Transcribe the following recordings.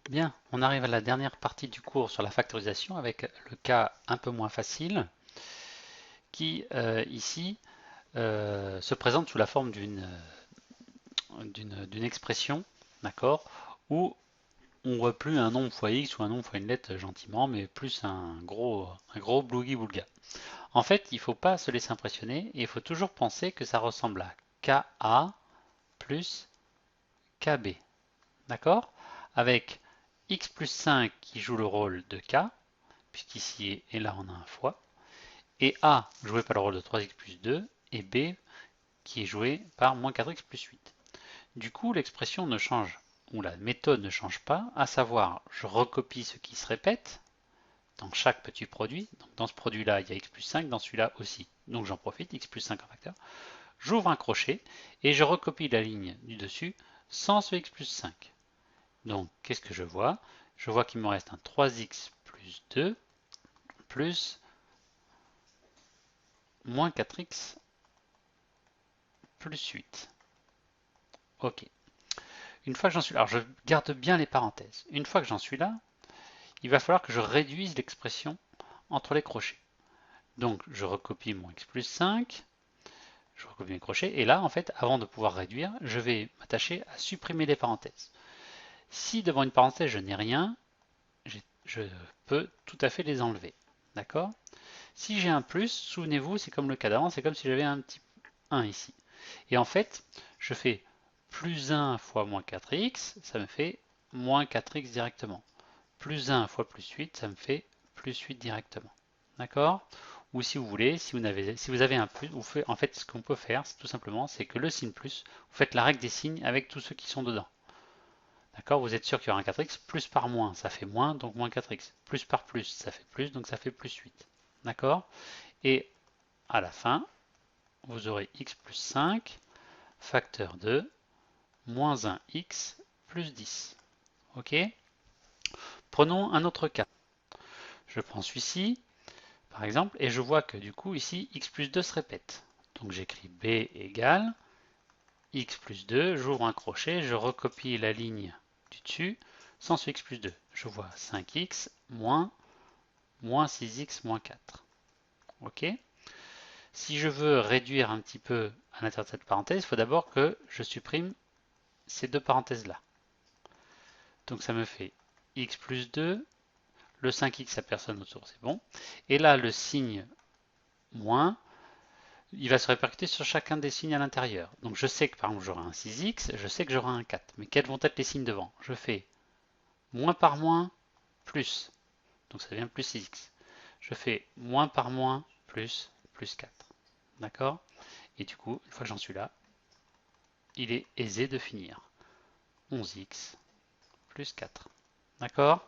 Bien, on arrive à la dernière partie du cours sur la factorisation avec le cas un peu moins facile qui ici se présente sous la forme d'une expression, d'accord, où on voit plus un nombre fois x ou un nombre fois une lettre gentiment, mais plus un gros blougi-boulga. En fait, il ne faut pas se laisser impressionner et il faut toujours penser que ça ressemble à KA plus KB, d'accord, avec x plus 5 qui joue le rôle de K, puisqu'ici et là on a un fois, et A joué par le rôle de 3x plus 2, et B qui est joué par moins 4x plus 8. Du coup, l'expression ne change, ou la méthode ne change pas, à savoir, je recopie ce qui se répète dans chaque petit produit. Donc dans ce produit-là, il y a x plus 5, dans celui-là aussi. Donc j'en profite, x plus 5 en facteur. J'ouvre un crochet et je recopie la ligne du dessus sans ce x plus 5. Donc qu'est-ce que je vois? Je vois qu'il me reste un 3x plus 2 plus moins 4x plus 8. Ok. Une fois que j'en suis là, alors je garde bien les parenthèses. Une fois que j'en suis là, il va falloir que je réduise l'expression entre les crochets. Donc je recopie mon x plus 5, je recopie mes crochets, et là, en fait, avant de pouvoir réduire, je vais m'attacher à supprimer les parenthèses. Si devant une parenthèse je n'ai rien, je peux tout à fait les enlever. D'accord? Si j'ai un plus, souvenez-vous, c'est comme le cas d'avant, c'est comme si j'avais un petit 1 ici. Et en fait, je fais plus 1 fois moins 4x, ça me fait moins 4x directement. Plus 1 fois plus 8, ça me fait plus 8 directement. D'accord? Ou si vous voulez, si vous avez un plus, en fait, ce qu'on peut faire, tout simplement, c'est que le signe plus, vous faites la règle des signes avec tous ceux qui sont dedans. D'accord? Vous êtes sûr qu'il y aura un 4x, plus par moins, ça fait moins, donc moins 4x. Plus par plus, ça fait plus, donc ça fait plus 8. D'accord? Et à la fin, vous aurez x plus 5, facteur de moins 1x plus 10. Ok? Prenons un autre cas. Je prends celui-ci, par exemple, et je vois que du coup, ici, x plus 2 se répète. Donc j'écris b égale x plus 2, j'ouvre un crochet, je recopie la ligne du dessus, sans ce x plus 2. Je vois 5x moins 6x moins 4. Ok? Si je veux réduire un petit peu à l'intérieur de cette parenthèse, il faut d'abord que je supprime ces deux parenthèses-là. Donc ça me fait x plus 2, le 5x à personne autour, c'est bon. Et là, le signe moins, il va se répercuter sur chacun des signes à l'intérieur. Donc je sais que par exemple j'aurai un 6x, je sais que j'aurai un 4. Mais quels vont être les signes devant? Je fais moins par moins, plus. Donc ça devient plus 6x. Je fais moins par moins, plus, plus 4. D'accord? Et du coup, une fois que j'en suis là, il est aisé de finir. 11x plus 4. D'accord?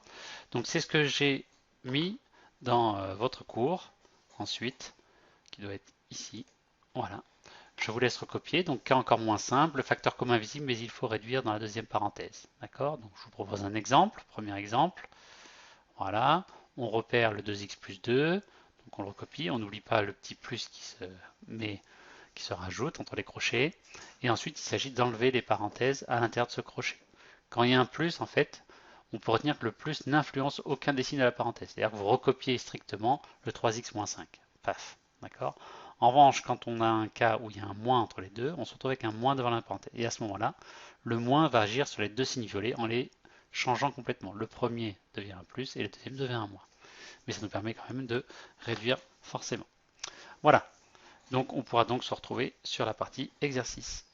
Donc c'est ce que j'ai mis dans votre cours ensuite, qui doit être ici. Voilà. Je vous laisse recopier. Donc cas encore moins simple, le facteur commun visible, mais il faut réduire dans la deuxième parenthèse. D'accord? Donc je vous propose un exemple. Premier exemple. Voilà. On repère le 2x plus 2. Donc on le recopie. On n'oublie pas le petit plus qui se rajoute entre les crochets. Et ensuite, il s'agit d'enlever les parenthèses à l'intérieur de ce crochet. Quand il y a un plus, en fait, on peut retenir que le plus n'influence aucun des signes de la parenthèse. C'est-à-dire que vous recopiez strictement le 3x moins 5. Paf. D'accord? En revanche, quand on a un cas où il y a un moins entre les deux, on se retrouve avec un moins devant la parenthèse. Et à ce moment-là, le moins va agir sur les deux signes violets en les changeant complètement. Le premier devient un plus et le deuxième devient un moins. Mais ça nous permet quand même de réduire forcément. Voilà. Donc on pourra donc se retrouver sur la partie exercice.